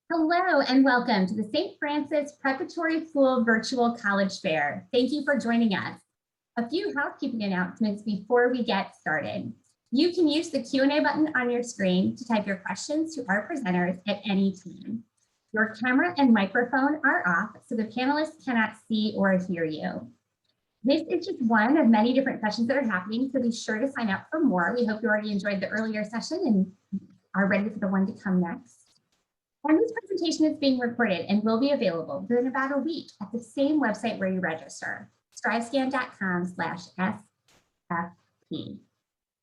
Hello and welcome to the St. Francis Preparatory School Virtual College Fair. Thank you for joining us. A few housekeeping announcements before we get started. You can use the Q&A button on your screen to type your questions to our presenters at any time. Your camera and microphone are off, so the panelists cannot see or hear you. This is just one of many different sessions that are happening, so be sure to sign up for more. We hope you already enjoyed the earlier session and are ready for the one to come next. And this presentation is being recorded and will be available within about a week at the same website where you register, strivescan.com/SFP.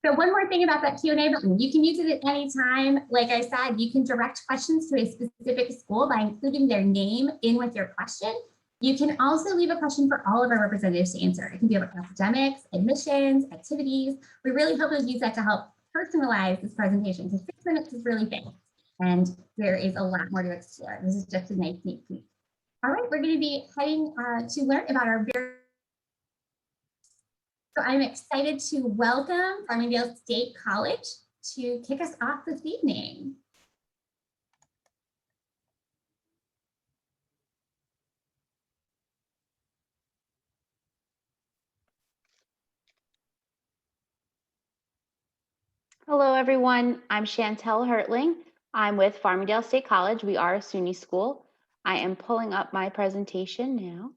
So one more thing about that Q&A button, you can use it at any time. Like I said, you can direct questions to a specific school by including their name in with your question. You can also leave a question for all of our representatives to answer. It can be about academics, admissions, activities. We really hope you'll use that to help personalize this presentation because 6 minutes is really fast. And there is a lot more to explore. This is just a nice sneak peek. All right, we're going to be heading to learn about our very. So I'm excited to welcome Farmingdale State College to kick us off this evening. Hello, everyone. I'm Chantel Hertling. I'm with Farmingdale State College. We are a SUNY school. I am pulling up my presentation now.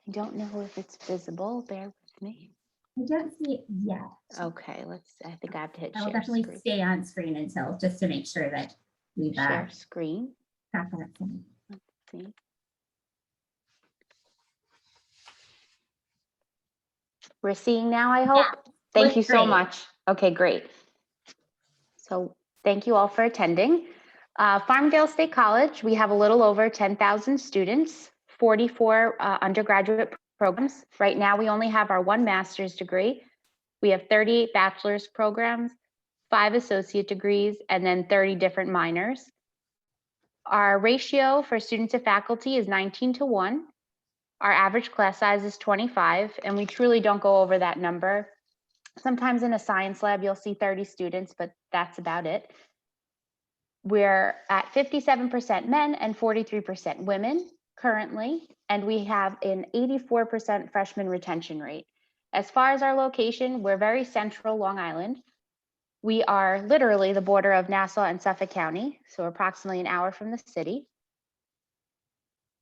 I don't know if it's visible. Bear with me. I don't see it yet. Okay, I think I have to hit share. I will definitely stay on screen until, just to make sure that we've share screen. got that thing. Let's see. We're seeing now, I hope. Yeah, thank you so much. Okay, great. So thank you all for attending. Farmingdale State College, we have a little over 10,000 students, 44 undergraduate programs. Right now, we only have our 1 master's degree. We have 38 bachelor's programs, 5 associate degrees, and then 30 different minors. Our ratio for student to faculty is 19:1. Our average class size is 25, and we truly don't go over that number. Sometimes in a science lab, you'll see 30 students, but that's about it. We're at 57% men and 43% women currently, and we have an 84% freshman retention rate. As far as our location, we're very central Long Island. We are literally the border of Nassau and Suffolk County, so approximately an hour from the city.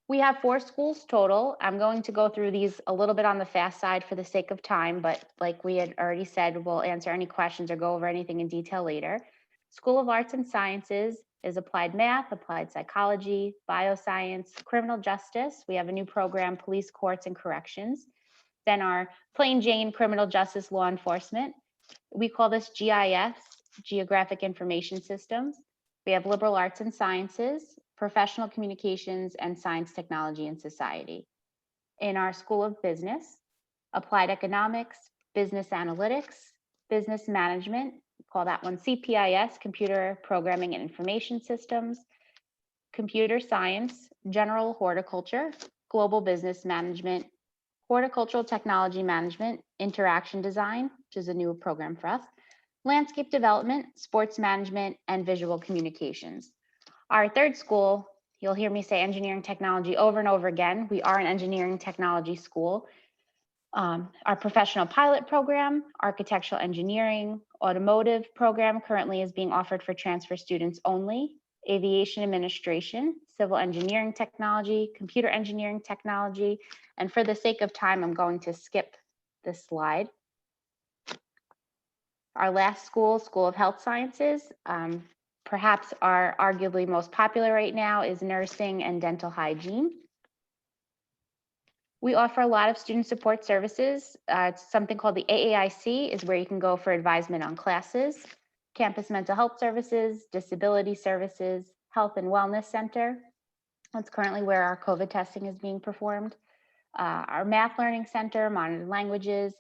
We have 4 schools total. I'm going to go through these a little bit on the fast side for the sake of time, but like we had already said, we'll answer any questions or go over anything in detail later. School of Arts and Sciences is applied math, applied psychology, bioscience, criminal justice. We have a new program, police, courts, and corrections. Then our plain Jane criminal justice law enforcement. We call this GIS, Geographic Information Systems. We have liberal arts and sciences, professional communications, and science, technology, and society. In our School of Business, applied economics, business analytics, business management, we call that one CPIS, computer programming and information systems, computer science, general horticulture, global business management, horticultural technology management, interaction design, which is a new program for us, landscape development, sports management, and visual communications. Our third school, you'll hear me say engineering technology over and over again. We are an engineering technology school. Our professional pilot program, architectural engineering, automotive program currently is being offered for transfer students only, aviation administration, civil engineering technology, computer engineering technology, and for the sake of time, I'm going to skip this slide. Our last school, School of Health Sciences, perhaps our arguably most popular right now is nursing and dental hygiene. We offer a lot of student support services. It's something called the AAIC is where you can go for advisement on classes, campus mental health services, disability services, health and wellness center. That's currently where our COVID testing is being performed. Our math learning center, monitored languages,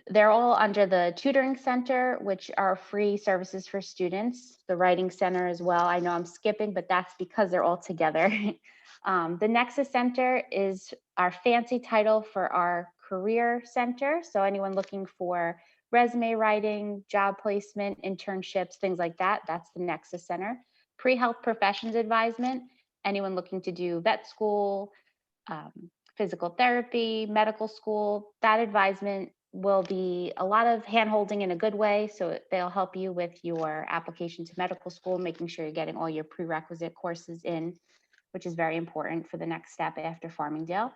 they're all under the tutoring center, which are free services for students. The writing center as well. I know I'm skipping, but that's because they're all together. The Nexus Center is our fancy title for our career center. So anyone looking for resume writing, job placement, internships, things like that. That's the Nexus Center. Pre-health professions advisement, anyone looking to do vet school, physical therapy, medical school, that advisement will be a lot of hand-holding in a good way. So they'll help you with your application to medical school, making sure you're getting all your prerequisite courses in, which is very important for the next step after Farmingdale.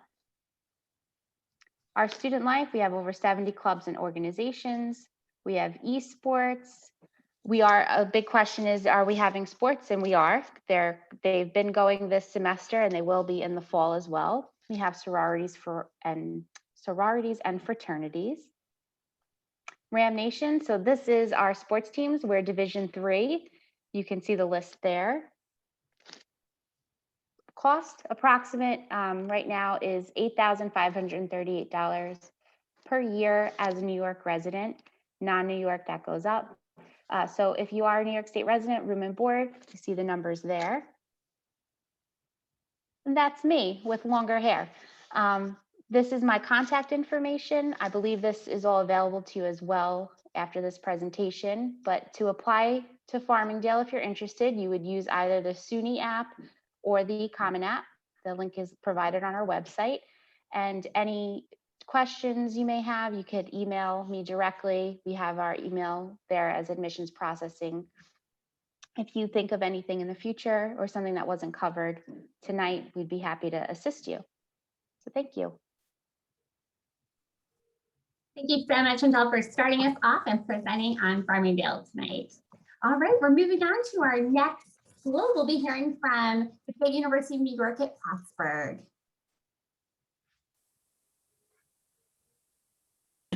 Our student life, we have over 70 clubs and organizations. We have esports. A big question is, are we having sports? And we are. They've been going this semester and they will be in the fall as well. We have sororities and fraternities. Ram Nation, so this is our sports teams. We're Division III. You can see the list there. Cost approximate right now is $8,538 per year as a New York resident. Non-New York, that goes up. So if you are a New York State resident, room and board, you see the numbers there. And that's me with longer hair. This is my contact information. I believe this is all available to you as well after this presentation. But to apply to Farmingdale, if you're interested, you would use either the SUNY app or the Common App. The link is provided on our website. And any questions you may have, you could email me directly. We have our email there as admissions processing. If you think of anything in the future or something that wasn't covered tonight, we'd be happy to assist you. So thank you. Thank you so much, Chantal, for starting us off and presenting on Farmingdale tonight. All right, we're moving on to our next school. We'll be hearing from the State University of New York at Plattsburgh.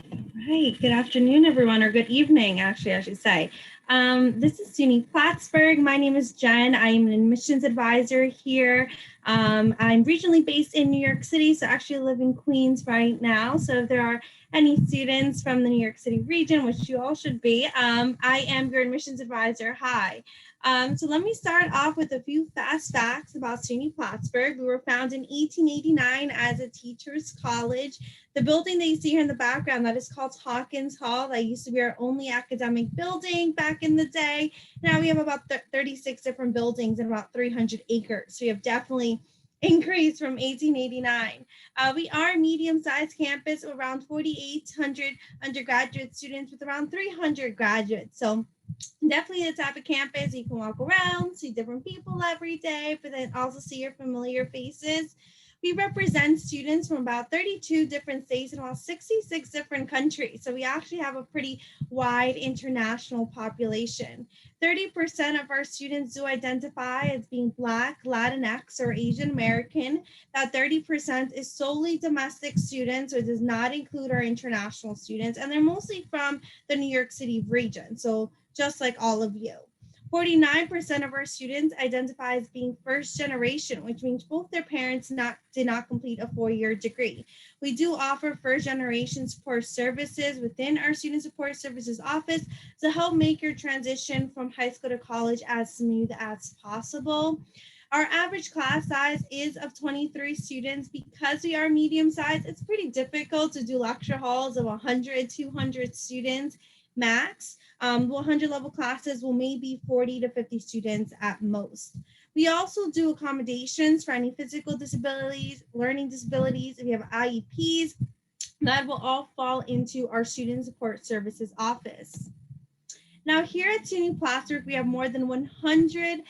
Hi, good afternoon, everyone, or good evening, actually, I should say. This is SUNY Plattsburgh. My name is Jen. I am an admissions advisor here. I'm regionally based in New York City, so I actually live in Queens right now. So if there are any students from the New York City region, which you all should be, I am your admissions advisor. Hi. So let me start off with a few fast facts about SUNY Plattsburgh. We were founded in 1889 as a teacher's college. The building that you see here in the background, that is called Hawkins Hall. That used to be our only academic building back in the day. Now we have about 36 different buildings and about 300 acres. So we have definitely increased from 1889. We are a medium-sized campus, around 4,800 undergraduate students with around 300 graduates. So definitely the type of campus you can walk around, see different people every day, but then also see your familiar faces. We represent students from about 32 different states and about 66 different countries. So we actually have a pretty wide international population. 30% of our students do identify as being Black, Latinx, or Asian American. That 30% is solely domestic students, so it does not include our international students. And they're mostly from the New York City region. So just like all of you. 49% of our students identify as being first generation, which means both their parents did not complete a 4-year degree. We do offer first generation support services within our Student Support Services office to help make your transition from high school to college as smooth as possible. Our average class size is of 23 students. Because we are medium size, it's pretty difficult to do lecture halls of 100, 200 students max. 100 level classes will maybe 40 to 50 students at most. We also do accommodations for any physical disabilities, learning disabilities. If you have IEPs, that will all fall into our Student Support Services office. Now here at SUNY Plattsburgh, we have more than 100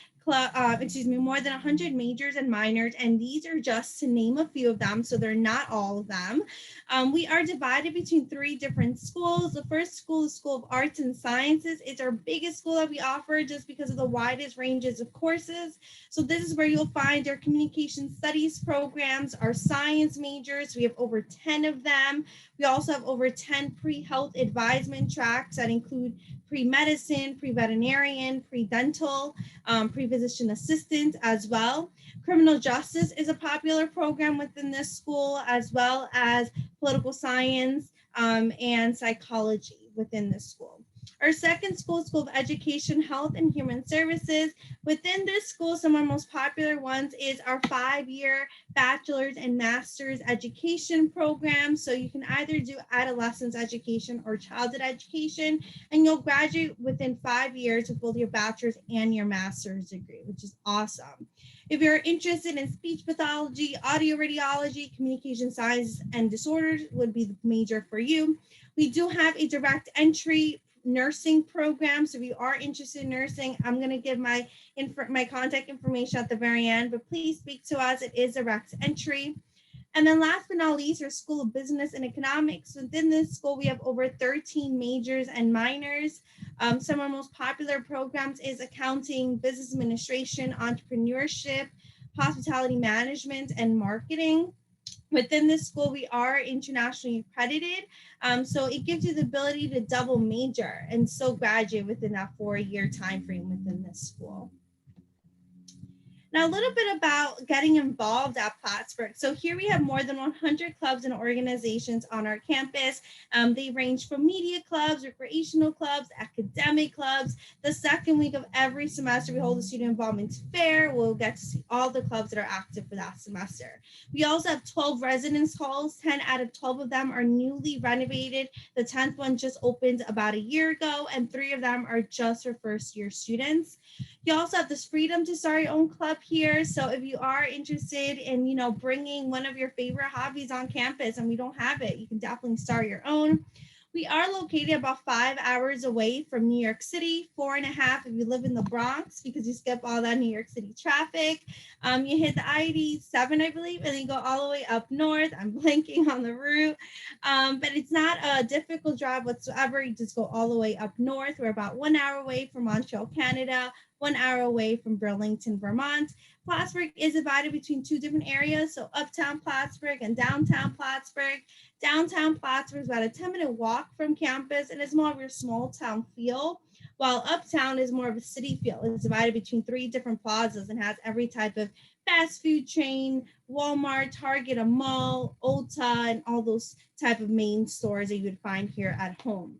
majors and minors, and these are just to name a few of them, so they're not all of them. We are divided between 3 different schools. The first school is School of Arts and Sciences. It's our biggest school that we offer just because of the widest ranges of courses. So this is where you'll find our communication studies programs, our science majors. We have over 10 of them. We also have over 10 pre-health advisement tracks that include pre-medicine, pre-veterinarian, pre-dental, pre-physician assistant as well. Criminal justice is a popular program within this school, as well as political science and psychology within this school. Our second school, School of Education, Health, and Human Services. Within this school, some of our most popular ones is our 5-year bachelor's and master's education program. So you can either do adolescence education or childhood education, and you'll graduate within 5 years with both your bachelor's and your master's degree, which is awesome. If you're interested in speech pathology, audio radiology, communication science, and disorders would be the major for you. We do have a direct entry nursing program. So if you are interested in nursing, I'm going to give my contact information at the very end, but please speak to us. It is direct entry. And then last but not least, our School of Business and Economics. Within this school, we have over 13 majors and minors. Some of our most popular programs is accounting, business administration, entrepreneurship, hospitality management, and marketing. Within this school, we are internationally accredited. So it gives you the ability to double major and still graduate within that 4-year time frame within this school. Now, a little bit about getting involved at Plattsburgh. So here we have more than 100 clubs and organizations on our campus. They range from media clubs, recreational clubs, academic clubs. The second week of every semester, we hold a student involvement fair. We'll get to see all the clubs that are active for that semester. We also have 12 residence halls. 10 out of 12 of them are newly renovated. The 10th one just opened about a year ago, and 3 of them are just for first-year students. You also have this freedom to start your own club here. So if you are interested in, bringing one of your favorite hobbies on campus and we don't have it, you can definitely start your own. We are located about 5 hours away from New York City, 4.5 if you live in the Bronx, because you skip all that New York City traffic. You hit the I-87, I believe, and then go all the way up north. I'm blanking on the route, but it's not a difficult drive whatsoever. You just go all the way up north. We're about 1 hour away from Montreal, Canada, 1 hour away from Burlington, Vermont. Plattsburgh is divided between 2 different areas, so uptown Plattsburgh and downtown Plattsburgh. Downtown Plattsburgh is about a 10-minute walk from campus, and it's more of your small town feel, while uptown is more of a city feel. It's divided between 3 different plazas and has every type of fast food chain, Walmart, Target, a mall, Ulta, and all those type of main stores that you would find here at home.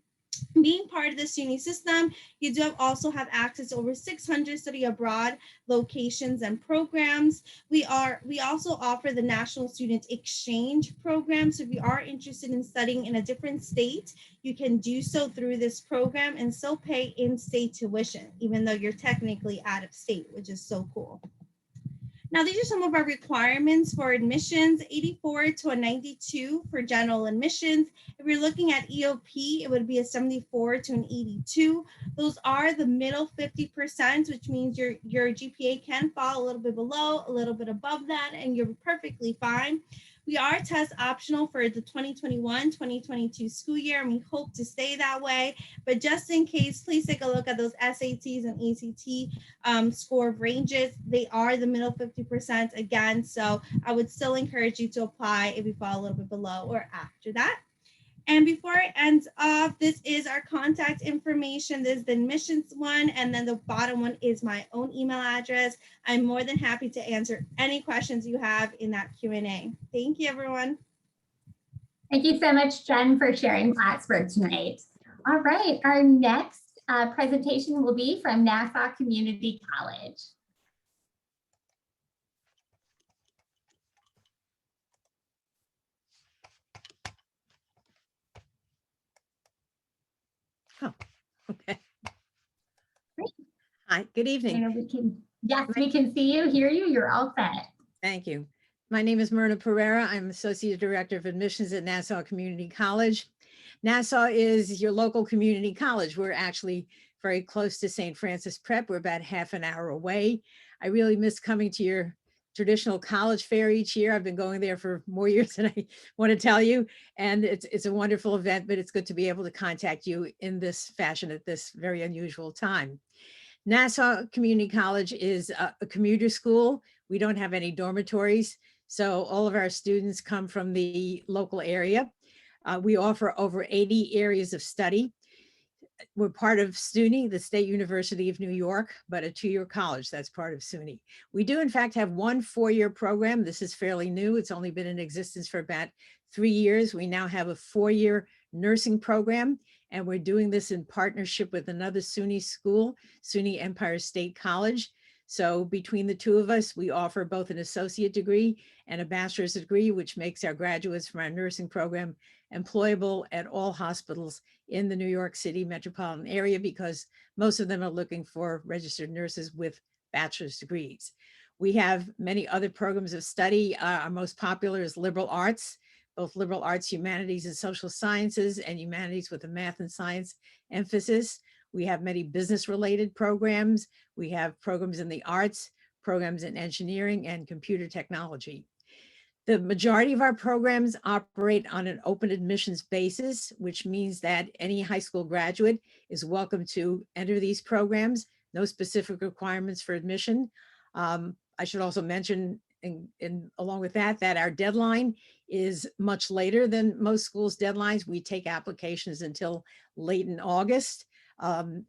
Being part of the SUNY system, you do also have access to over 600 study abroad locations and programs. We also offer the National Student Exchange Program. So if you are interested in studying in a different state, you can do so through this program and still pay in-state tuition, even though you're technically out of state, which is so cool. Now, these are some of our requirements for admissions: 84 to a 92 for general admissions. If you're looking at EOP, it would be a 74 to an 82. Those are the middle 50%, which means your GPA can fall a little bit below, a little bit above that, and you're perfectly fine. We are test optional for the 2021-2022 school year, and we hope to stay that way. But just in case, please take a look at those SATs and ACT score ranges. They are the middle 50% again, so I would still encourage you to apply if you fall a little bit below or after that. And before it ends off, this is our contact information. This is the admissions one, and then the bottom one is my own email address. I'm more than happy to answer any questions you have in that Q&A. Thank you, everyone. Thank you so much, Jen, for sharing Plattsburgh tonight. All right, our next presentation will be from Nassau Community College. Oh, okay. Great. Hi, good evening. We can see you, hear you. You're all set. Thank you. My name is Myrna Pereira. I'm Associate Director of Admissions at Nassau Community College. Nassau is your local community college. We're actually very close to St. Francis Prep. We're about half an hour away. I really miss coming to your traditional college fair each year. I've been going there for more years than I want to tell you. And it's a wonderful event, but it's good to be able to contact you in this fashion at this very unusual time. Nassau Community College is a commuter school. We don't have any dormitories, so all of our students come from the local area. We offer over 80 areas of study. We're part of SUNY, the State University of New York, but a 2-year college that's part of SUNY. We do in fact have 1 4-year program. This is fairly new. It's only been in existence for about 3 years. We now have a 4-year nursing program, And we're doing this in partnership with another SUNY school, SUNY Empire State College. So between the two of us, we offer both an associate degree and a bachelor's degree, which makes our graduates from our nursing program employable at all hospitals in the New York City metropolitan area, because most of them are looking for registered nurses with bachelor's degrees. We have many other programs of study. Our most popular is liberal arts, both liberal arts, humanities, and social sciences, and humanities with a math and science emphasis. We have many business-related programs. We have programs in the arts, programs in engineering and computer technology. The majority of our programs operate on an open admissions basis, which means that any high school graduate is welcome to enter these programs. No specific requirements for admission. I should also mention, along with that our deadline is much later than most schools' deadlines. We take applications until late in August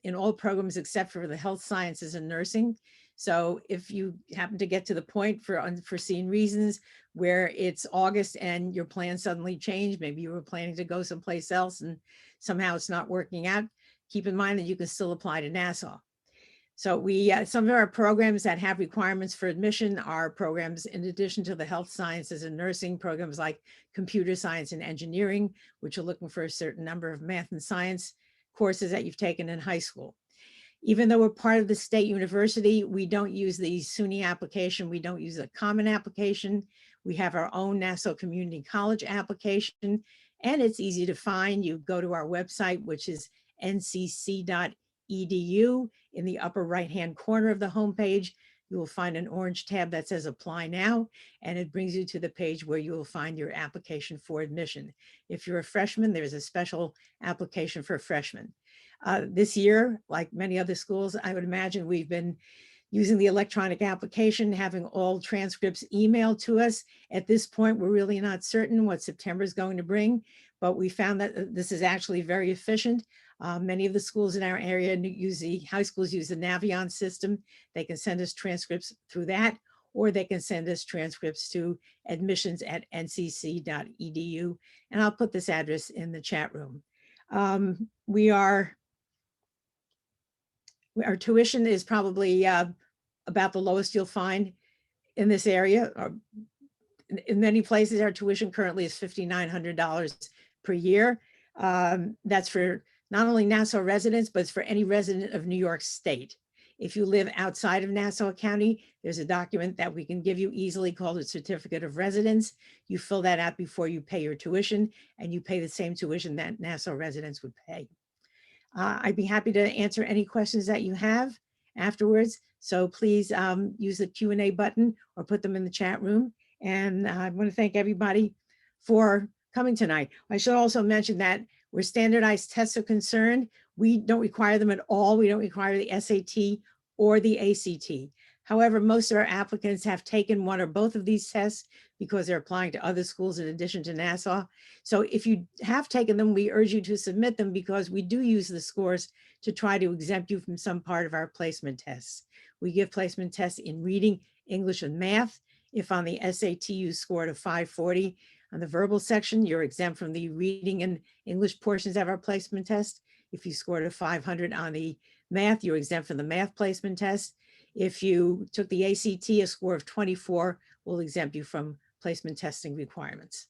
in all programs except for the health sciences and nursing. So if you happen to get to the point for unforeseen reasons where it's August and your plans suddenly change, maybe you were planning to go someplace else and somehow it's not working out, keep in mind that you can still apply to Nassau. So some of our programs that have requirements for admission are programs in addition to the health sciences and nursing, programs like computer science and engineering, which are looking for a certain number of math and science courses that you've taken in high school. Even though we're part of the state university, we don't use the SUNY application. We don't use a common application. We have our own Nassau Community College application, and it's easy to find. You go to our website, which is ncc.edu. In the upper right-hand corner of the homepage, you will find an orange tab that says Apply Now, and it brings you to the page where you will find your application for admission. If you're a freshman, there's a special application for freshmen. This year, like many other schools, I would imagine we've been using the electronic application, having all transcripts emailed to us. At this point, we're really not certain what September is going to bring, but we found that this is actually very efficient. Many of the schools in our area high schools use the Navion system. They can send us transcripts through that, or they can send us transcripts to admissions@ncc.edu. And I'll put this address in the chat room. Our tuition is probably about the lowest you'll find in this area. In many places, our tuition currently is $5,900 per year. That's for not only Nassau residents, but it's for any resident of New York State. If you live outside of Nassau County, there's a document that we can give you easily called a certificate of residence. You fill that out before you pay your tuition, and you pay the same tuition that Nassau residents would pay. I'd be happy to answer any questions that you have afterwards. So please use the Q&A button or put them in the chat room. And I want to thank everybody for coming tonight. I should also mention that where standardized tests are concerned, we don't require them at all. We don't require the SAT or the ACT. However, most of our applicants have taken one or both of these tests because they're applying to other schools in addition to Nassau. So if you have taken them, we urge you to submit them because we do use the scores to try to exempt you from some part of our placement tests. We give placement tests in reading, English, and math. If on the SAT you scored a 540 on the verbal section, you're exempt from the reading and English portions of our placement test. If you scored a 500 on the math, you're exempt from the math placement test. If you took the ACT, a score of 24 will exempt you from placement testing requirements.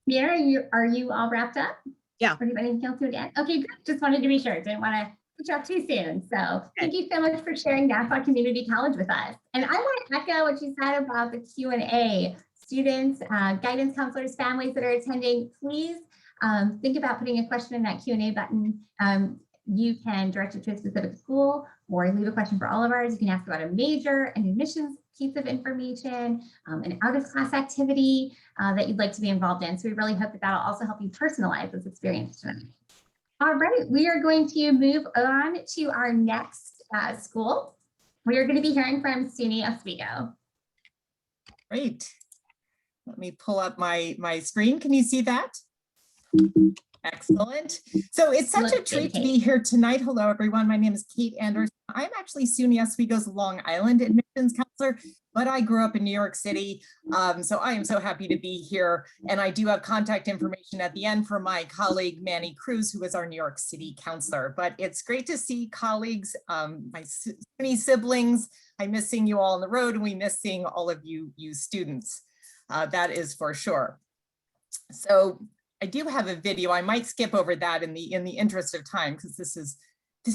Mira, are you all wrapped up? Yeah. Or do you have anything else to add? Okay, good. Just wanted to be sure. Didn't want to put you off too soon. So thank you so much for sharing Nassau Community College with us. And I want to echo what you said about the Q&A. Students, guidance counselors, families that are attending, please think about putting a question in that Q&A button. You can direct it to a specific school or leave a question for all of ours. You can ask about a major, an admissions piece of information, an out-of-class activity that you'd like to be involved in. So we really hope that that'll also help you personalize this experience tonight. All right, we are going to move on to our next school. We are going to be hearing from SUNY Oswego. Great. Let me pull up my screen. Can you see that? Excellent. So it's such a treat to be here tonight. Hello, everyone. My name is Kate Anderson. I'm actually SUNY Oswego's Long Island admissions counselor, but I grew up in New York City. So I am so happy to be here. And I do have contact information at the end for my colleague, Manny Cruz, who is our New York City counselor. But it's great to see colleagues, my SUNY siblings. I miss seeing you all on the road, and we miss seeing all of you students. That is for sure. So I do have a video. I might skip over that in the interest of time, because this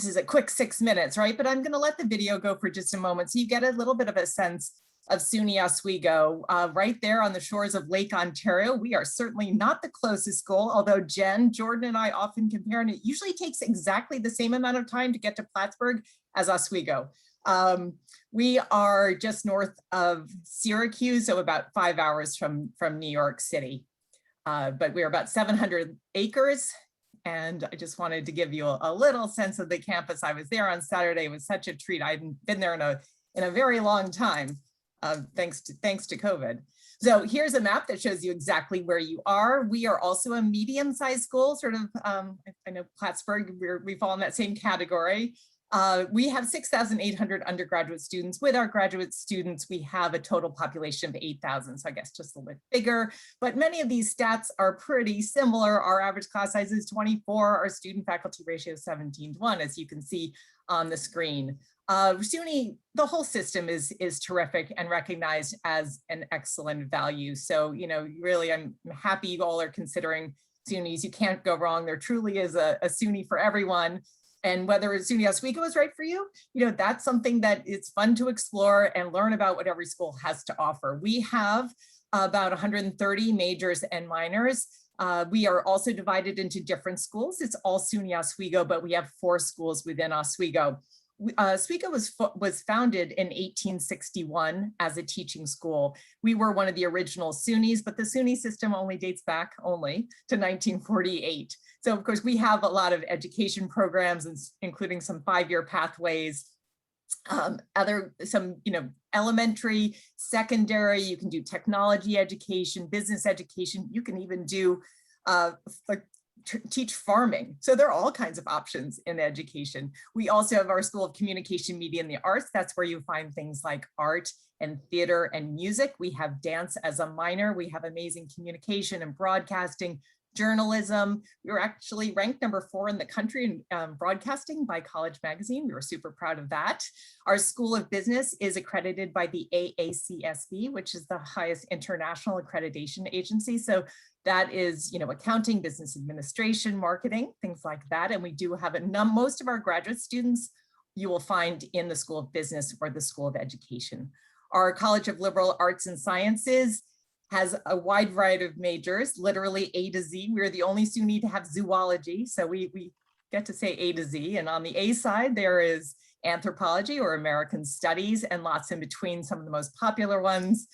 is a quick 6 minutes, right? But I'm going to let the video go for just a moment so you get a little bit of a sense of SUNY Oswego right there on the shores of Lake Ontario. We are certainly not the closest school, although Jordan and I often compare, and it usually takes exactly the same amount of time to get to Plattsburgh as Oswego. We are just north of Syracuse, so about 5 hours from New York City. But we're about 700 acres. And I just wanted to give you a little sense of the campus. I was there on Saturday. It was such a treat. I hadn't been there in a very long time, thanks to COVID. So here's a map that shows you exactly where you are. We are also a medium-sized school, sort of. I know Plattsburgh, we fall in that same category. We have 6,800 undergraduate students. With our graduate students, we have a total population of 8,000. So I guess just a little bit bigger, but many of these stats are pretty similar. Our average class size is 24. Our student faculty ratio is 17:1, as you can see on the screen. SUNY, the whole system is terrific and recognized as an excellent value. So, really, I'm happy you all are considering SUNYs. You can't go wrong. There truly is a SUNY for everyone. And whether SUNY Oswego is right for you, that's something that it's fun to explore and learn about what every school has to offer. We have about 130 majors and minors. We are also divided into different schools. It's all SUNY Oswego, but we have 4 schools within Oswego. Oswego was founded in 1861 as a teaching school. We were one of the original SUNYs, but the SUNY system only dates back to 1948. So of course we have a lot of education programs, including some 5-year pathways, elementary, secondary. You can do technology education, business education. You can even do teach farming. So there are all kinds of options in education. We also have our School of Communication, Media, and the Arts. That's where you find things like art and theater and music. We have dance as a minor. We have amazing communication and broadcasting, journalism. We were actually ranked number 4 in the country in broadcasting by College Magazine. We were super proud of that. Our School of Business is accredited by the AACSB, which is the highest international accreditation agency. So that is, accounting, business administration, marketing, things like that. And we do have most of our graduate students you will find in the School of Business or the School of Education. Our College of Liberal Arts and Sciences has a wide variety of majors, literally A to Z. We're the only SUNY to have zoology, so we get to say A to Z. And on the A side, there is anthropology or American studies, and lots in between. Some of the most popular ones,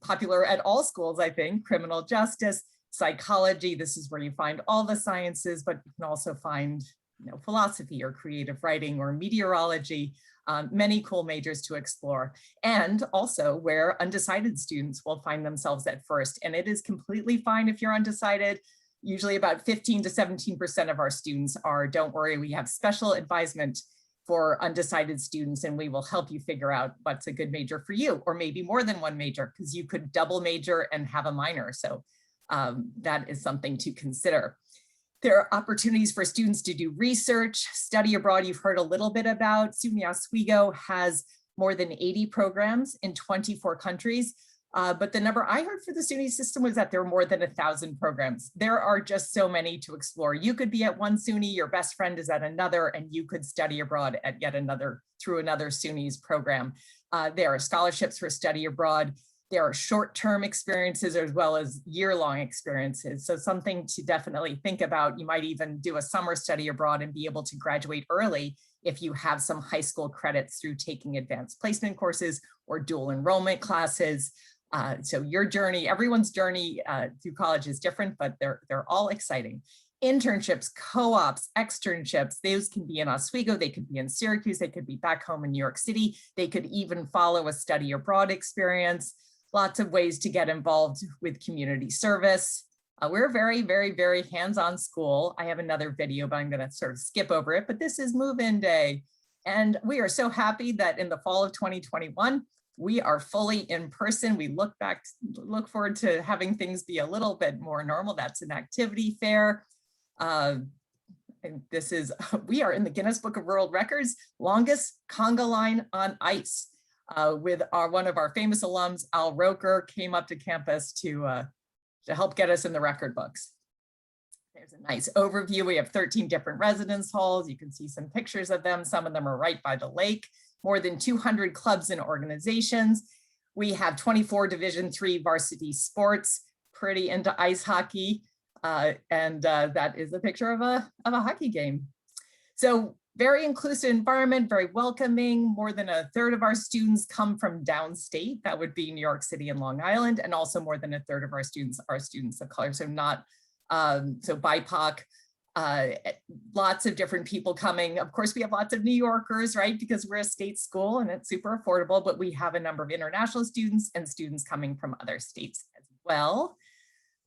popular at all schools, I think, criminal justice, psychology. This is where you find all the sciences, but you can also find philosophy or creative writing or meteorology. Many cool majors to explore, and also where undecided students will find themselves at first. And it is completely fine if you're undecided. Usually about 15 to 17% of our students are. Don't worry, we have special advisement for undecided students, and we will help you figure out what's a good major for you, or maybe more than one major, because you could double major and have a minor. So that is something to consider. There are opportunities for students to do research, study abroad. You've heard a little bit about. SUNY Oswego has more than 80 programs in 24 countries. But the number I heard for the SUNY system was that there are more than 1,000 programs. There are just so many to explore. You could be at one SUNY, your best friend is at another, and you could study abroad at yet another through another SUNY's program. There are scholarships for study abroad. There are short-term experiences as well as year-long experiences. So something to definitely think about. You might even do a summer study abroad and be able to graduate early if you have some high school credits through taking advanced placement courses or dual enrollment classes. So your journey, everyone's journey through college is different, but they're all exciting. Internships, co-ops, externships, those can be in Oswego, they could be in Syracuse, they could be back home in New York City. They could even follow a study abroad experience. Lots of ways to get involved with community service. We're a very, very, very hands-on school. I have another video, but I'm gonna sort of skip over it, but this is move-in day. And we are so happy that in the fall of 2021, we are fully in person. We look forward to having things be a little bit more normal. That's an activity fair. And we are in the Guinness Book of World Records, longest conga line on ice, with one of our famous alums, Al Roker, came up to campus to help get us in the record books. There's a nice overview. We have 13 different residence halls. You can see some pictures of them. Some of them are right by the lake. More than 200 clubs and organizations. We have 24 Division III varsity sports, pretty into ice hockey. That is a picture of a hockey game. So very inclusive environment, very welcoming. More than a third of our students come from downstate. That would be New York City and Long Island. And also more than a third of our students are students of color. So not, so BIPOC, lots of different people coming. Of course, we have lots of New Yorkers, right? Because we're a state school and it's super affordable, but we have a number of international students and students coming from other states as well.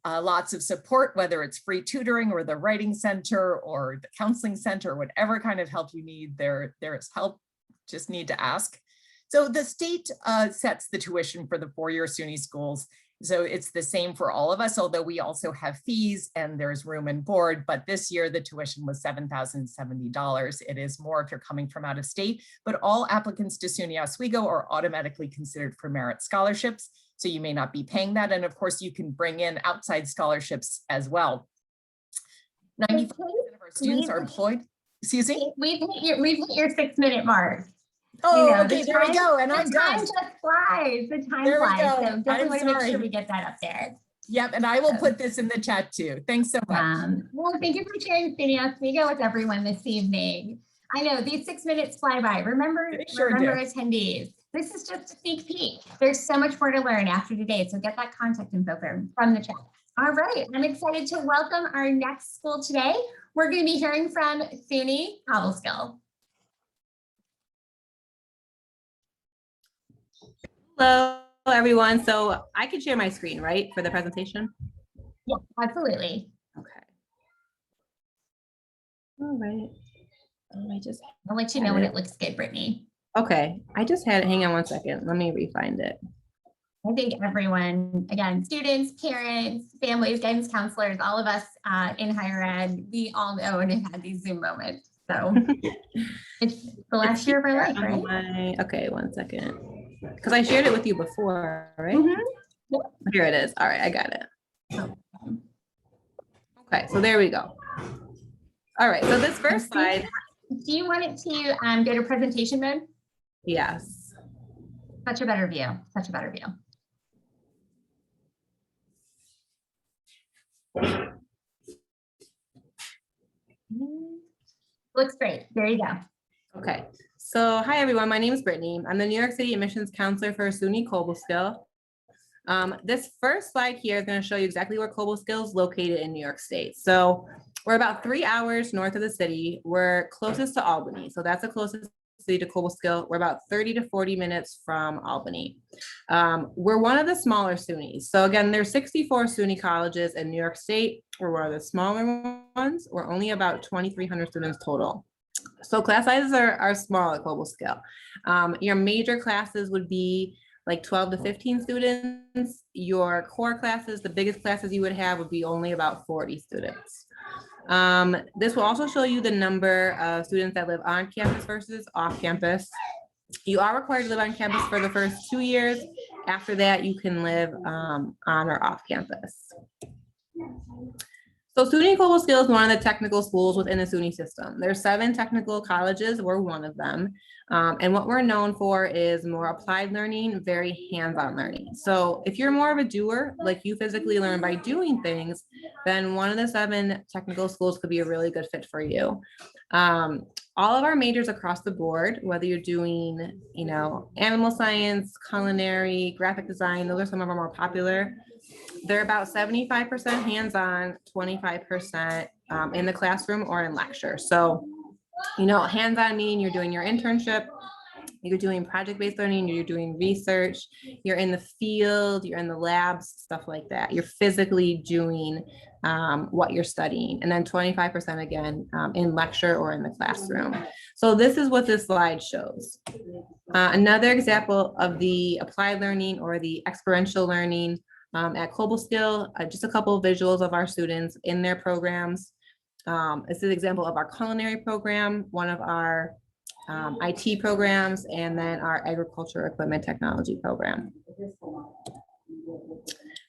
Lots of support, whether it's free tutoring or the writing center or the counseling center, whatever kind of help you need, there is help, just need to ask. So the state sets the tuition for the four-year SUNY schools. So it's the same for all of us, although we also have fees and there's room and board, but this year the tuition was $7,070. It is more if you're coming from out of state, but all applicants to SUNY Oswego are automatically considered for merit scholarships. So you may not be paying that. And of course you can bring in outside scholarships as well. 95% of our students are employed. Excuse me? We've hit your 6-minute mark. Oh, You know, okay, there we go. And I'm done. The time just flies. The time There we flies. go. So definitely want to make sorry. sure we get that up there. Yep, and I will put this in the chat too. Thanks so much. Well, thank you for sharing SUNY Oswego with everyone this evening. I know these 6 minutes fly by. Remember attendees. This is just a sneak peek. There's so much more to learn after today, so get that contact info from the chat. All right, I'm excited to welcome our next school today. We're going to be hearing from SUNY Cobleskill. Hello, everyone. So I can share my screen, right, for the presentation? Yeah, absolutely. Okay. All right. I'll let you know when it looks good, Brittany. Okay, I just had it. Hang on one second. Let me re-find it. I think everyone, again, students, parents, families, guidance counselors, all of us in higher ed, we all know and have had these Zoom moments. So it's the last year of our life, right? Okay, one second. Because I shared it with you before, right? Mm-hmm. Here it is. All right, I got it. Okay, so there we go. All right, so this first slide. Do you want it to go to presentation mode? Yes. Such a better view, such a better view. Looks great. There you go. Okay. So hi, everyone. My name is Brittany. I'm the New York City admissions counselor for SUNY Cobleskill. This first slide here is going to show you exactly where Cobleskill is located in New York State. So we're about 3 hours north of the city. We're closest to Albany. So that's the closest city to Cobleskill. We're about 30 to 40 minutes from Albany. We're one of the smaller SUNYs. So again, there's 64 SUNY colleges in New York State. We're one of the smaller ones. We're only about 2,300 students total. So class sizes are small at Cobleskill. Your major classes would be like 12 to 15 students. Your core classes, the biggest classes you would have would be only about 40 students. This will also show you the number of students that live on campus versus off campus. You are required to live on campus for the first 2 years. After that, you can live on or off campus. So SUNY Cobleskill is one of the technical schools within the SUNY system. There's 7 technical colleges, we're one of them. And what we're known for is more applied learning, very hands-on learning. So if you're more of a doer, like you physically learn by doing things, then one of the 7 technical schools could be a really good fit for you. All of our majors across the board, whether you're doing, animal science, culinary, graphic design, those are some of our more popular. They're about 75% hands-on, 25% in the classroom or in lecture. So, hands-on meaning you're doing your internship, You're doing project-based learning, you're doing research, you're in the field, you're in the labs, stuff like that. You're physically doing what you're studying. And then 25% again in lecture or in the classroom. So this is what this slide shows. Another example of the applied learning or the experiential learning at Cobleskill, just a couple of visuals of our students in their programs. This is an example of our culinary program, one of our IT programs, and then our agriculture equipment technology program.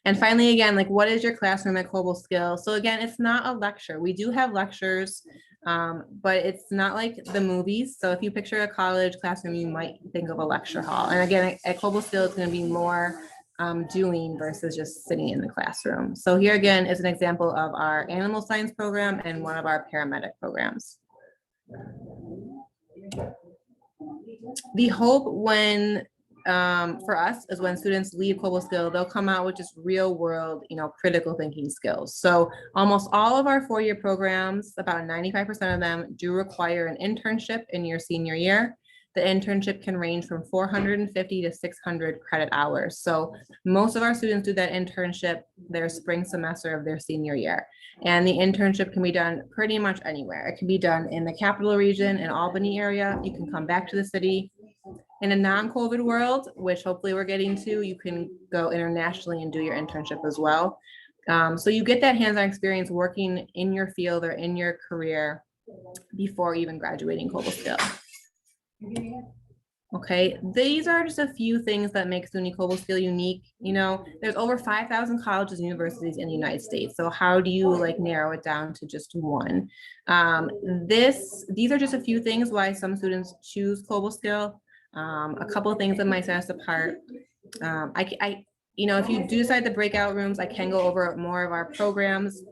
And finally, again, like, what is your classroom at Cobleskill? So again, it's not a lecture. We do have lectures, but it's not like the movies. So if you picture a college classroom, you might think of a lecture hall. And again, at Cobleskill, it's going to be more doing versus just sitting in the classroom. So here again is an example of our animal science program and one of our paramedic programs. The hope when for us is when students leave Cobleskill, they'll come out with just real world, critical thinking skills. So almost all of our 4-year programs, about 95% of them do require an internship in your senior year. The internship can range from 450 to 600 credit hours. So most of our students do that internship their spring semester of their senior year. And the internship can be done pretty much anywhere. It can be done in the capital region, in Albany area. You can come back to the city. In a non-COVID world, which hopefully we're getting to, you can go internationally and do your internship as well. So you get that hands-on experience working in your field or in your career before even graduating Cobleskill. Okay, these are just a few things that make SUNY Cobleskill unique. There's over 5,000 colleges and universities in the United States. So how do you narrow it down to just one? These are just a few things why some students choose Cobleskill. A couple of things that might set us apart. If you do decide to breakout rooms, I can go over more of our programs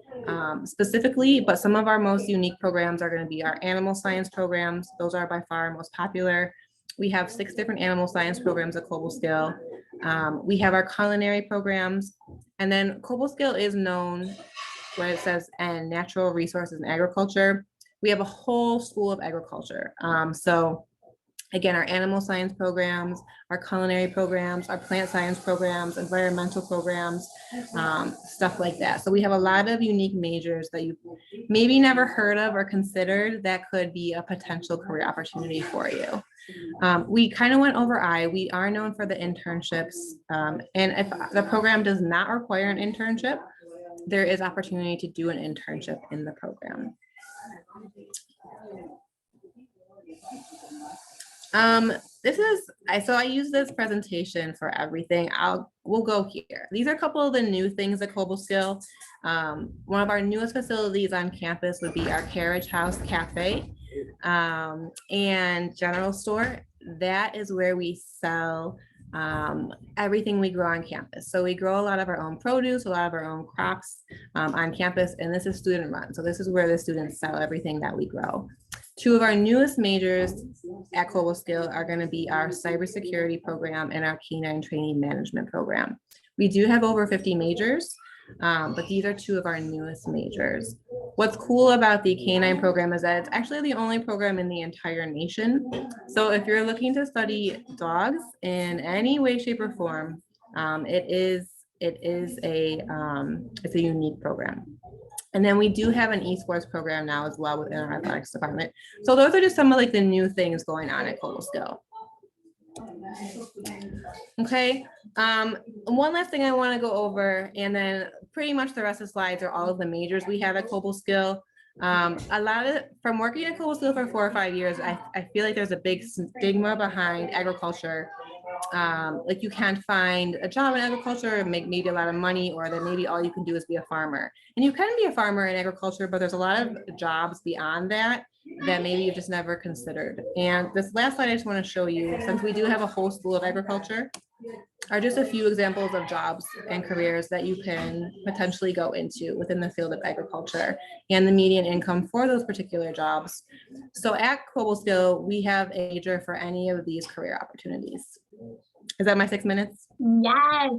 specifically, but some of our most unique programs are going to be our animal science programs. Those are by far our most popular. We have 6 different animal science programs at Cobleskill. We have our culinary programs, and then Cobleskill is known when it says and natural resources and agriculture. We have a whole school of agriculture. So again, our animal science programs, our culinary programs, our plant science programs, environmental programs, stuff like that. So we have a lot of unique majors that you maybe never heard of or considered that could be a potential career opportunity for you. We kind of went over we are known for the internships. And if the program does not require an internship, there is opportunity to do an internship in the program. So I use this presentation for everything. We'll go here. These are a couple of the new things at Cobleskill. One of our newest facilities on campus would be our Carriage House Cafe and general store. That is where we sell everything we grow on campus. So we grow a lot of our own produce, a lot of our own crops on campus, and this is student run. So this is where the students sell everything that we grow. 2 of our newest majors at Cobleskill are going to be our cybersecurity program and our canine training management program. We do have over 50 majors, but these are 2 of our newest majors. What's cool about the canine program is that it's actually the only program in the entire nation. So if you're looking to study dogs in any way, shape, or form, it's a unique program. And then we do have an esports program now as well within our athletics department. So those are just some of the new things going on at Cobleskill. Okay, one last thing I want to go over, and then pretty much the rest of the slides are all of the majors we have at Cobleskill. A lot of from working at Cobleskill for 4 or 5 years, I feel like there's a big stigma behind agriculture. Like you can't find a job in agriculture and make maybe a lot of money, or that maybe all you can do is be a farmer. And you can be a farmer in agriculture, but there's a lot of jobs beyond that maybe you've just never considered. And this last slide I just want to show you, since we do have a whole school of agriculture, are just a few examples of jobs and careers that you can potentially go into within the field of agriculture and the median income for those particular jobs. So at Cobleskill, we have a major for any of these career opportunities. Is that my 6 minutes? Yes,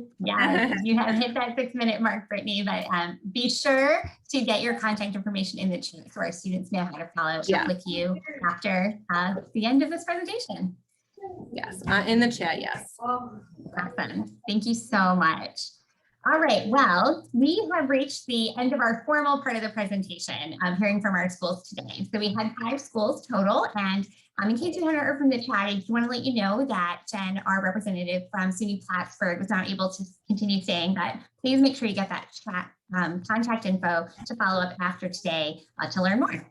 you have hit that 6-minute mark, Brittany, but be sure to get your contact information in the chat so our students know how to follow up with you after the end of this presentation. Yes, in the chat, yes. Awesome. Thank you so much. All right, well, we have reached the end of our formal part of the presentation, hearing from our schools today. So we had 5 schools total, and in case you hadn't heard from the chat, I just want to let you know that Jen, our representative from SUNY Plattsburgh, was not able to continue staying, but please make sure you get that chat contact info to follow up after today to learn more.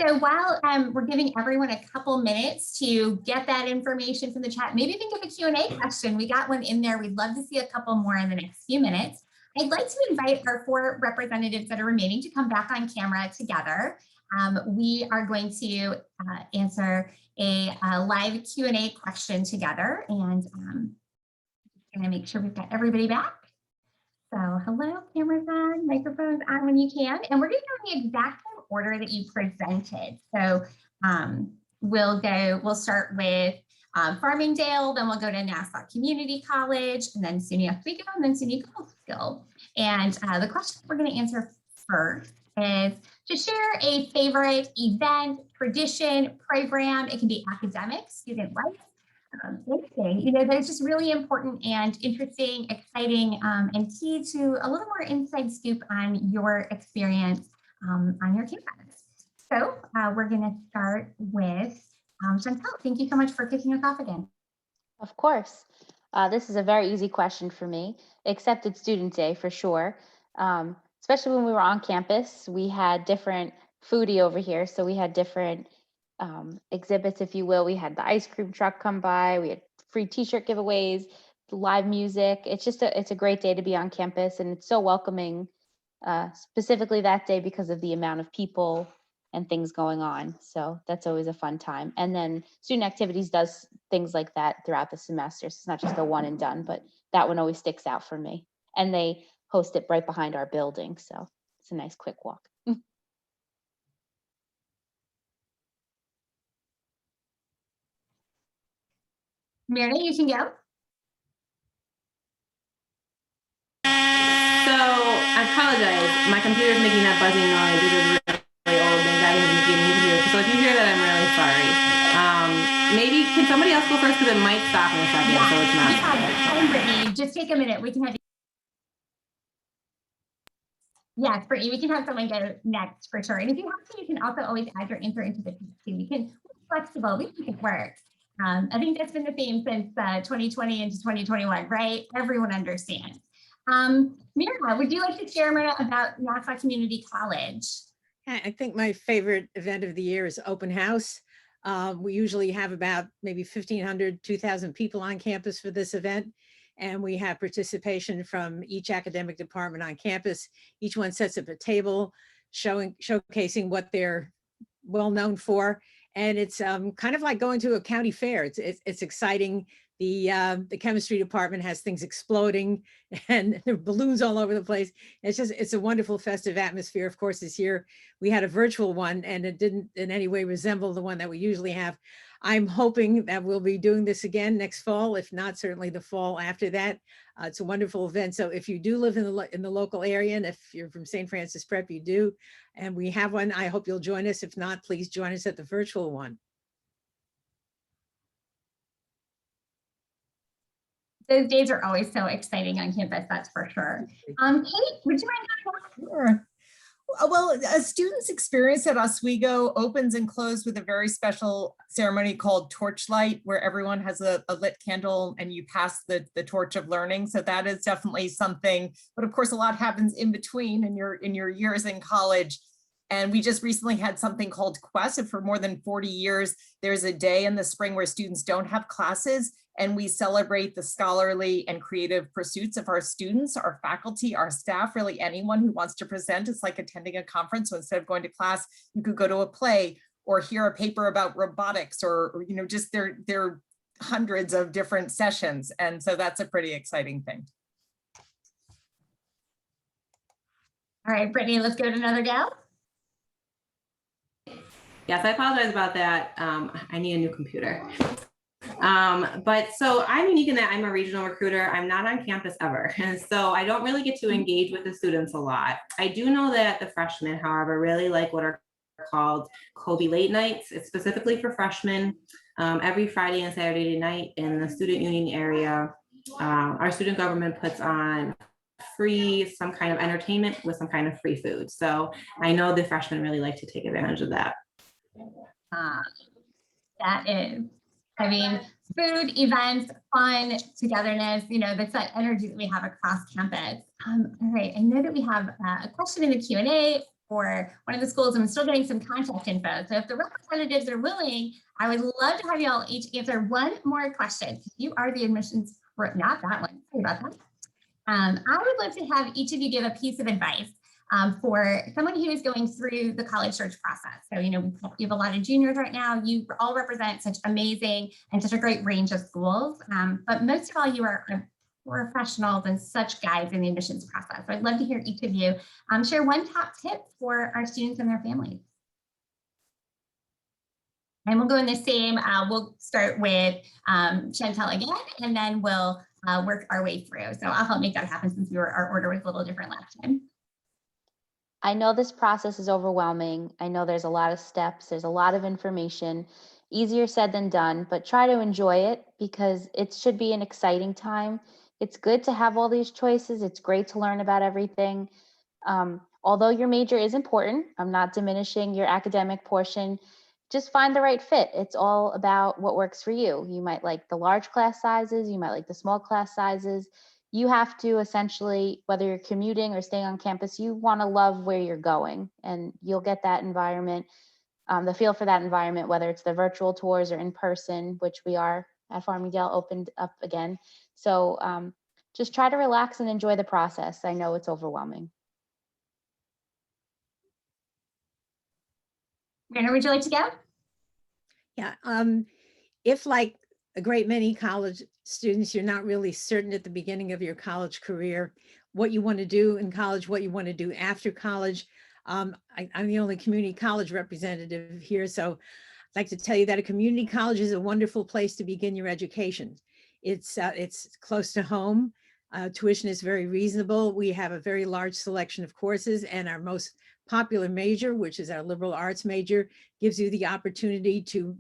So while we're giving everyone a couple minutes to get that information from the chat, maybe think of a Q&A question. We got one in there. We'd love to see a couple more in the next few minutes. I'd like to invite our 4 representatives that are remaining to come back on camera together. We are going to answer a live Q&A question together, and I'm going to make sure we've got everybody back. So hello, cameras on, microphones on when you can, and we're going to go in the exact same order that you presented. So we'll start with Farmingdale, then we'll go to Nassau Community College, and then SUNY Oswego, and then SUNY Cobleskill. And the question we're going to answer first is to share a favorite event, tradition, program. It can be academic, student life, anything, you know, that's just really important and interesting, exciting, and key to a little more inside scoop on your experience on your campus. So we're going to start with Chantel. Thank you so much for kicking us off again. Of course. This is a very easy question for me, except it's Student Day for sure. Especially when we were on campus, we had different foodie over here. So we had different exhibits, if you will. We had the ice cream truck come by. We had free t-shirt giveaways, live music. It's a great day to be on campus, and it's so welcoming, specifically that day because of the amount of people and things going on. So that's always a fun time. And then Student Activities does things like that throughout the semester. So it's not just a one and done, but that one always sticks out for me. And they host it right behind our building. So it's a nice quick walk. Mary, you can go. So I apologize. My computer's making that buzzing noise. This is really old. The guy has making me here. So if you hear that, I'm really sorry. Maybe can somebody else go first because it might stop in a second. Yeah, so it's not. Yeah, Brittany, just take a minute. We can have. Yes, Brittany, we can have someone go next for sure. And if you have to, you can also always add your answer into the chat too. We're flexible. We make it work. I think that's been the theme since 2020 into 2021, right? Everyone understands. Mira, would you like to share more about Nassau Community College? I think my favorite event of the year is open house. We usually have about maybe 1,500, 2,000 people on campus for this event. And we have participation from each academic department on campus. Each one sets up a table showcasing what they're well known for. And it's kind of like going to a county fair. It's exciting. The chemistry department has things exploding and there are balloons all over the place. It's a wonderful festive atmosphere. Of course, this year we had a virtual one and it didn't in any way resemble the one that we usually have. I'm hoping that we'll be doing this again next fall, if not certainly the fall after that. It's a wonderful event. So if you do live in the local area, and if you're from St. Francis Prep, you do, and we have one, I hope you'll join us. If not, please join us at the virtual one. Those days are always so exciting on campus, that's for sure. Kate, would you mind? Sure. Well, a student's experience at Oswego opens and closes with a very special ceremony called Torchlight, where everyone has a lit candle and you pass the torch of learning. So that is definitely something, but of course a lot happens in between in your years in college. And we just recently had something called Quest. And for more than 40 years, there's a day in the spring where students don't have classes and we celebrate the scholarly and creative pursuits of our students, our faculty, our staff, really anyone who wants to present. It's like attending a conference. So instead of going to class, you could go to a play or hear a paper about robotics or you know, just there are hundreds of different sessions. And so that's a pretty exciting thing. All right, Brittany, let's go to another gal. Yes, I apologize about that. I need a new computer. But so I'm unique in that I'm a regional recruiter. I'm not on campus ever. And so I don't really get to engage with the students a lot. I do know that the freshmen, however, really like what are called Kobe late nights. It's specifically for freshmen. Every Friday and Saturday night in the student union area, our student government puts on some kind of entertainment with some kind of free food. So I know the freshmen really like to take advantage of that. That is, I mean, food, events, fun, togetherness, that's that energy that we have across campus. All right, I know that we have a question in the Q&A for one of the schools, and I'm still getting some contact info. So if the representatives are willing, I would love to have you all each answer one more question. You are the admissions, not that one, sorry about that. I would love to have each of you give a piece of advice for someone who is going through the college search process. So, you have a lot of juniors right now. You all represent such amazing and such a great range of schools. But most of all, you are professionals and such guides in the admissions process. So I'd love to hear each of you share one top tip for our students and their families. And we'll go in the same, we'll start with Chantel again, and then we'll work our way through. So I'll help make that happen since our order was a little different last time. I know this process is overwhelming. I know there's a lot of steps, there's a lot of information, easier said than done, but try to enjoy it because it should be an exciting time. It's good to have all these choices. It's great to learn about everything. Although your major is important, I'm not diminishing your academic portion. Just find the right fit. It's all about what works for you. You might like the large class sizes, you might like the small class sizes. You have to essentially, whether you're commuting or staying on campus, you want to love where you're going, and you'll get that environment, the feel for that environment, whether it's the virtual tours or in person, which we are at Farmingdale opened up again. So just try to relax and enjoy the process. I know it's overwhelming. Marina, would you like to go? Yeah, if like a great many college students, you're not really certain at the beginning of your college career what you want to do in college, what you want to do after college. I'm the only community college representative here, so I'd like to tell you that a community college is a wonderful place to begin your education. It's close to home. Tuition is very reasonable. We have a very large selection of courses, and our most popular major, which is our liberal arts major, gives you the opportunity to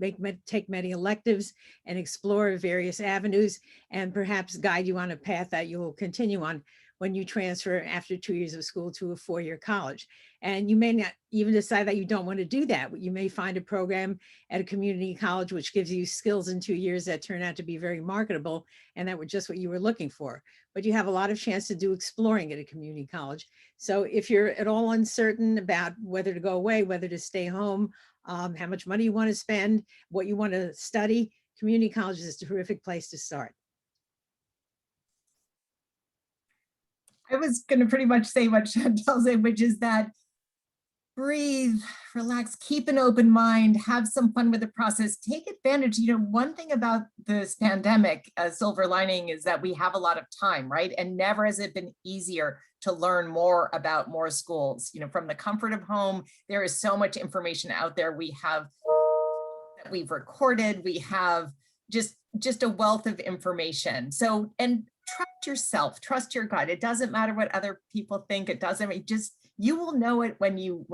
take many electives and explore various avenues and perhaps guide you on a path that you will continue on when you transfer after 2 years of school to a four-year college. And you may not even decide that you don't want to do that. You may find a program at a community college which gives you skills in 2 years that turn out to be very marketable and that were just what you were looking for. But you have a lot of chance to do exploring at a community college. So if you're at all uncertain about whether to go away, whether to stay home, how much money you want to spend, what you want to study, community college is a terrific place to start. I was going to pretty much say what Chantel said, which is that breathe, relax, keep an open mind, have some fun with the process, take advantage. One thing about this pandemic, a silver lining, is that we have a lot of time, right? And never has it been easier to learn more about more schools. From the comfort of home, there is so much information out there. We have that we've recorded, we have just a wealth of information. So, and trust yourself, trust your gut. It doesn't matter what other people think. It doesn't, you will know it when you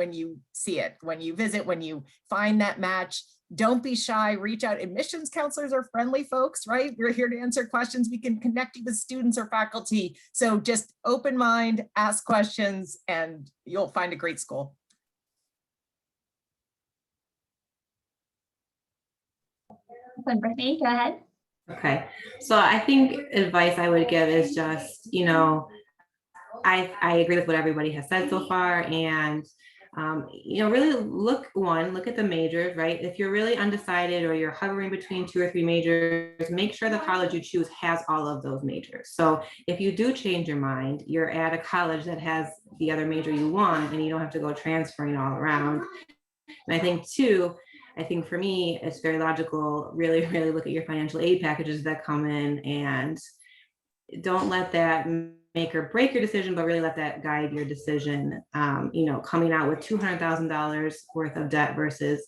see it, when you visit, when you find that match. Don't be shy, reach out. Admissions counselors are friendly folks, right? We're here to answer questions. We can connect you with students or faculty. So just open mind, ask questions, and you'll find a great school. Brittany, go ahead. Okay, so I think advice I would give is just, I agree with what everybody has said so far, and really look at the majors, right? If you're really undecided or you're hovering between 2 or 3 majors, make sure the college you choose has all of those majors. So if you do change your mind, you're at a college that has the other major you want, and you don't have to go transferring all around. And I think for me, it's very logical, really, really look at your financial aid packages that come in, and don't let that make or break your decision, but really let that guide your decision. Coming out with $200,000 worth of debt versus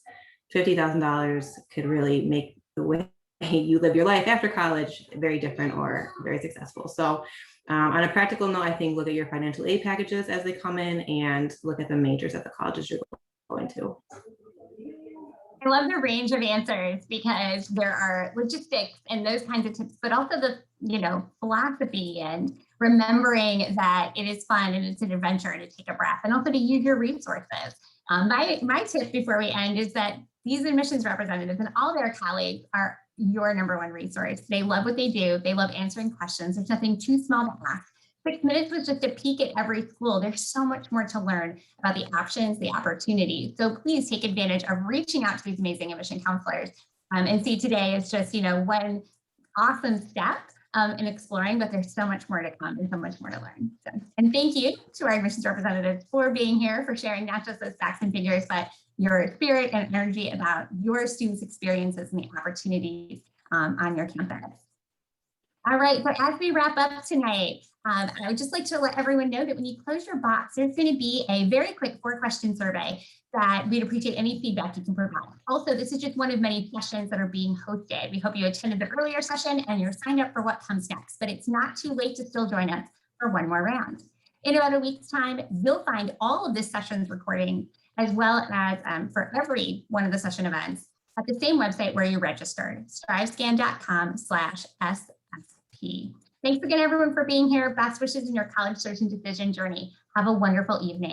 $50,000 could really make the way you live your life after college very different or very successful. So on a practical note, I think look at your financial aid packages as they come in and look at the majors at the colleges you're going to. I love the range of answers because there are logistics and those kinds of tips, but also the, philosophy and remembering that it is fun and it's an adventure to take a breath and also to use your resources. My tip before we end is that these admissions representatives and all their colleagues are your number one resource. They love what they do. They love answering questions. There's nothing too small to ask. 6 minutes was just a peek at every school. There's so much more to learn about the options, the opportunities. So please take advantage of reaching out to these amazing admission counselors and see today is just, one awesome step in exploring, but there's so much more to come and so much more to learn. So, and thank you to our admissions representatives for being here, for sharing not just those facts and figures, but your spirit and energy about your students' experiences and the opportunities on your campus. All right, so as we wrap up tonight, I would just like to let everyone know that when you close your box, there's going to be a very quick 4-question survey that we'd appreciate any feedback you can provide. Also, this is just one of many sessions that are being hosted. We hope you attended the earlier session and you're signed up for what comes next, but it's not too late to still join us for one more round. In about a week's time, you'll find all of this session's recording as well as for every one of the session events at the same website where you registered, strivescan.com/SSP. Thanks again, everyone, for being here. Best wishes in your college search and decision journey. Have a wonderful evening.